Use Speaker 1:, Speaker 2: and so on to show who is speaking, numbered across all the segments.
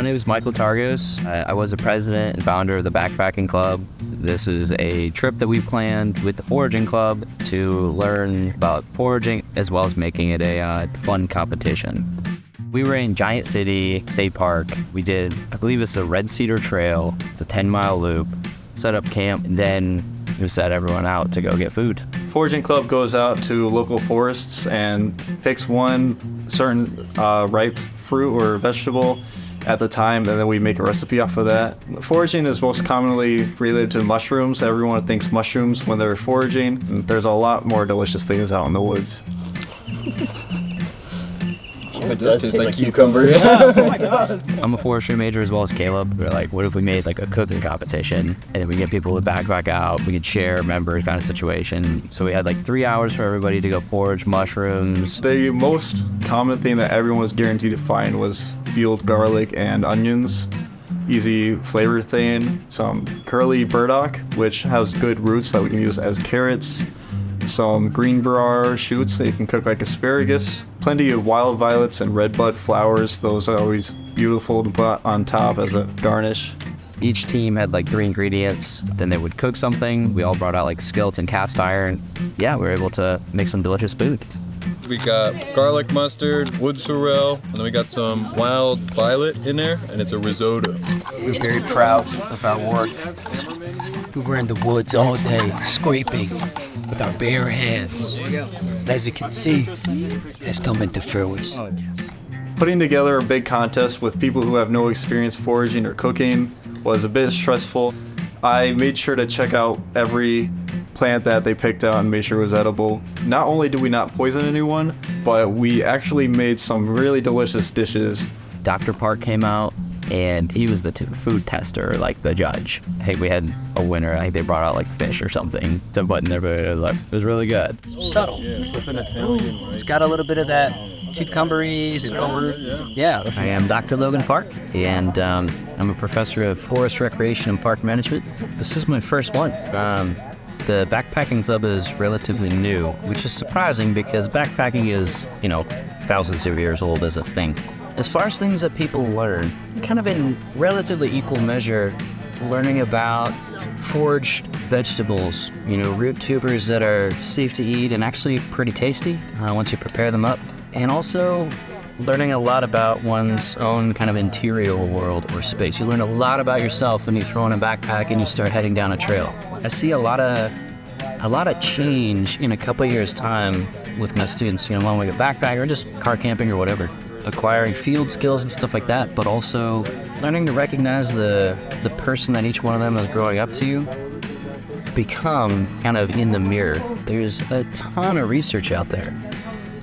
Speaker 1: My name is Michael Targos. I was the president and founder of the Backpacking Club. This is a trip that we planned with the Foraging Club to learn about foraging as well as making it a fun competition. We were in Giant City State Park. We did, I believe it's the Red Cedar Trail. It's a 10-mile loop. Set up camp, and then we set everyone out to go get food.
Speaker 2: Foraging Club goes out to local forests and picks one certain ripe fruit or vegetable at the time, and then we make a recipe off of that. Foraging is most commonly related to mushrooms. Everyone thinks mushrooms when they're foraging, and there's a lot more delicious things out in the woods.
Speaker 3: It does taste like cucumber.
Speaker 1: I'm a forestry major as well as Caleb. We're like, what if we made like a cooking competition and then we get people to backpack out, we could share members kind of situation. So we had like 3 hours for everybody to go forage mushrooms.
Speaker 2: The most common thing that everyone was guaranteed to find was field garlic and onions. Easy flavor thing. Some curly burdock, which has good roots that we can use as carrots. Some green bar shoots that you can cook like asparagus. Plenty of wild violets and redbud flowers. Those are always beautiful to put on top as a garnish.
Speaker 1: Each team had like 3 ingredients. Then they would cook something. We all brought out like skeleton cast iron. Yeah, we were able to make some delicious food.
Speaker 3: We got garlic mustard, wood sorrel, and then we got some wild violet in there, and it's a risotto.
Speaker 4: We're very proud of our work. We were in the woods all day, scraping with our bare hands. As you can see, it's coming to fruition.
Speaker 2: Putting together a big contest with people who have no experience foraging or cooking was a bit stressful. I made sure to check out every plant that they picked out and made sure it was edible. Not only did we not poison anyone, but we actually made some really delicious dishes.
Speaker 1: Dr. Park came out, and he was the food tester, like the judge. I think we had a winner. I think they brought out like fish or something to put in there, but it was really good.
Speaker 4: Subtle. It's got a little bit of that cucumbery. Yeah.
Speaker 1: I am Dr. Logan Park, and I'm a professor of forest recreation and park management. This is my first one. The Backpacking Club is relatively new, which is surprising because backpacking is, thousands of years old as a thing. As far as things that people learn, kind of in relatively equal measure, learning about foraged vegetables, root tubers that are safe to eat and actually pretty tasty once you prepare them up. And also learning a lot about one's own kind of interior world or space. You learn a lot about yourself when you throw in a backpack and you start heading down a trail. I see a lot of change in a couple of years' time with my students, when we get backpacking or just car camping or whatever. Acquiring field skills and stuff like that, but also learning to recognize the person that each one of them is growing up to become kind of in the mirror. There's a ton of research out there.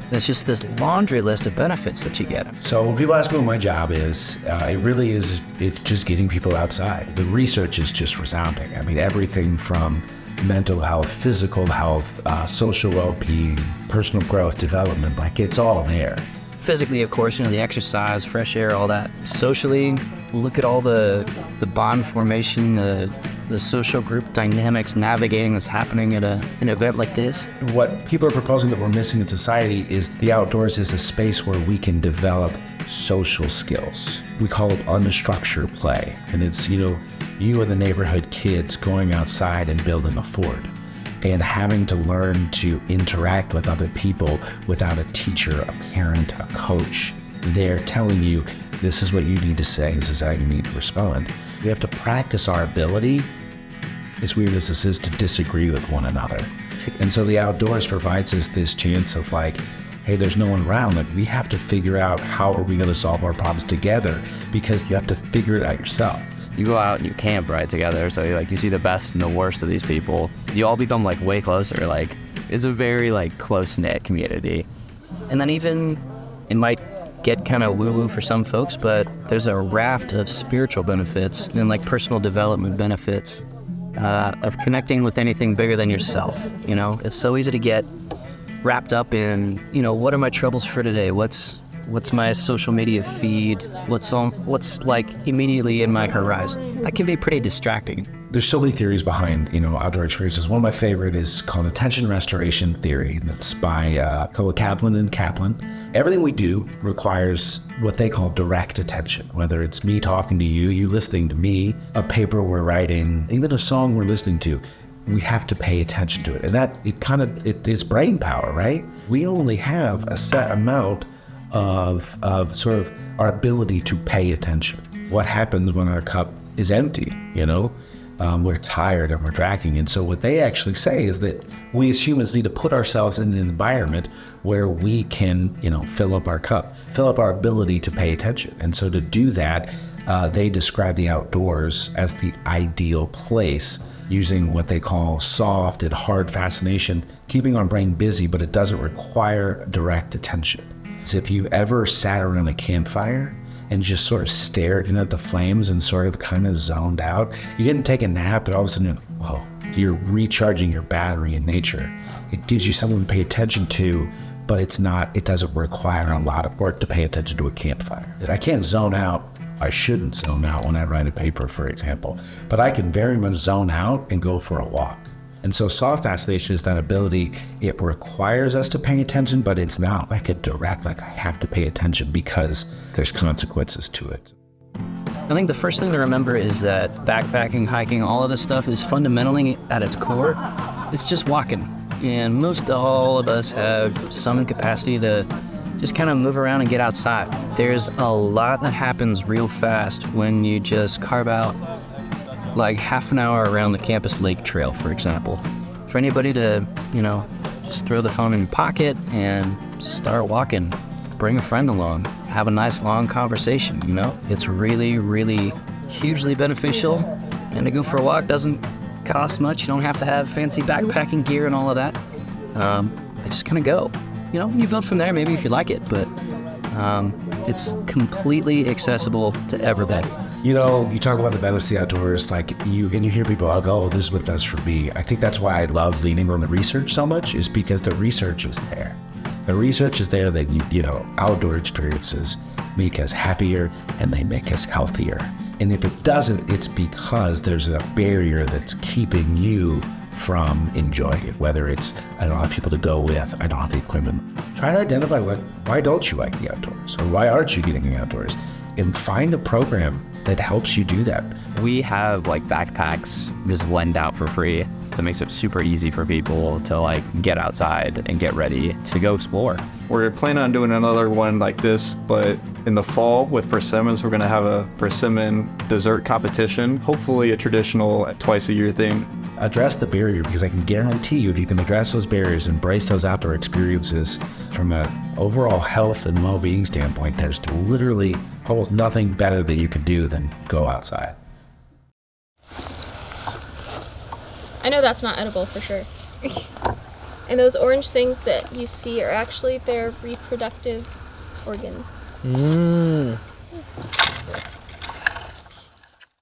Speaker 1: There's just this laundry list of benefits that you get.
Speaker 5: So when people ask me what my job is, it's just getting people outside. The research is just resounding. I mean, everything from mental health, physical health, social well-being, personal growth, development, it's all there.
Speaker 1: Physically, of course, the exercise, fresh air, all that. Socially, look at all the bond formation, the social group dynamics, navigating that's happening at an event like this.
Speaker 5: What people are proposing that we're missing in society is the outdoors is a space where we can develop social skills. We call it unstructured play. And it's, you and the neighborhood kids going outside and building a fort and having to learn to interact with other people without a teacher, a parent, a coach. They're telling you, this is what you need to say, this is how you need to respond. We have to practice our ability, as weird as this is, to disagree with one another. And so the outdoors provides us this chance of hey, there's no one around. We have to figure out how are we going to solve our problems together, because you have to figure it out yourself.
Speaker 1: You go out and you camp right together, so you see the best and the worst of these people. You all become way closer. It's a very close-knit community. And then even, it might get kind of woo-woo for some folks, but there's a raft of spiritual benefits and personal development benefits of connecting with anything bigger than yourself. It's so easy to get wrapped up in, what are my troubles for today? What's my social media feed? What's immediately in my horizon? That can be pretty distracting.
Speaker 5: there's so many theories behind, outdoor experiences. One of my favorite is called attention restoration theory. That's by Kaplan and Kaplan. Everything we do requires what they call direct attention, whether it's me talking to you, you listening to me, a paper we're writing, even a song we're listening to. We have to pay attention to it. And that, it's brain power, right? We only have a set amount of sort of our ability to pay attention. What happens when our cup is empty, we're tired and we're dragging. And so what they actually say is that we as humans need to put ourselves in an environment where we can, fill up our cup, fill up our ability to pay attention. And so to do that, they describe the outdoors as the ideal place, using what they call soft and hard fascination, keeping our brain busy, but it doesn't require direct attention. So if you've ever sat around a campfire and just sort of stared at the flames and sort of kind of zoned out, you didn't take a nap, but all of a sudden, whoa, you're recharging your battery in nature. It gives you something to pay attention to, but it doesn't require a lot of work to pay attention to a campfire. I can't zone out. I shouldn't zone out when I write a paper, for example, but I can very much zone out and go for a walk. And so soft fascination is that ability. It requires us to pay attention, but it's not like a direct, like I have to pay attention because there's consequences to it.
Speaker 1: I think the first thing to remember is that backpacking, hiking, all of this stuff is fundamentally at its core, it's just walking. And most all of us have some capacity to just kind of move around and get outside. There's a lot that happens real fast when you just carve out like half an hour around the campus lake trail, for example. For anybody to, just throw the phone in your pocket and start walking, bring a friend along, have a nice long conversation, It's really, really hugely beneficial. And to go for a walk doesn't cost much. You don't have to have fancy backpacking gear and all of that. I just kind of go. You build from there maybe if you like it, but it's completely accessible to everybody.
Speaker 5: You talk about the benefits of the outdoors, and you hear people go, oh, this is what it does for me. I think that's why I love leaning on the research so much, is because the research is there. The research is there that, outdoor experiences make us happier and they make us healthier. And if it doesn't, it's because there's a barrier that's keeping you from enjoying it, whether it's, I don't have people to go with, I don't have the equipment. Try to identify, why don't you like the outdoors? Or why aren't you getting the outdoors? And find a program that helps you do that.
Speaker 6: We have backpacks just lend out for free. So it makes it super easy for people to get outside and get ready to go explore.
Speaker 2: We're planning on doing another one like this, but in the fall with persimmons, we're going to have a persimmon dessert competition, hopefully a traditional twice-a-year thing.
Speaker 5: Address the barrier, because I can guarantee you if you can address those barriers, embrace those outdoor experiences from an overall health and well-being standpoint, there's literally almost nothing better that you can do than go outside.
Speaker 7: I know that's not edible for sure. And those orange things that you see are actually their reproductive organs.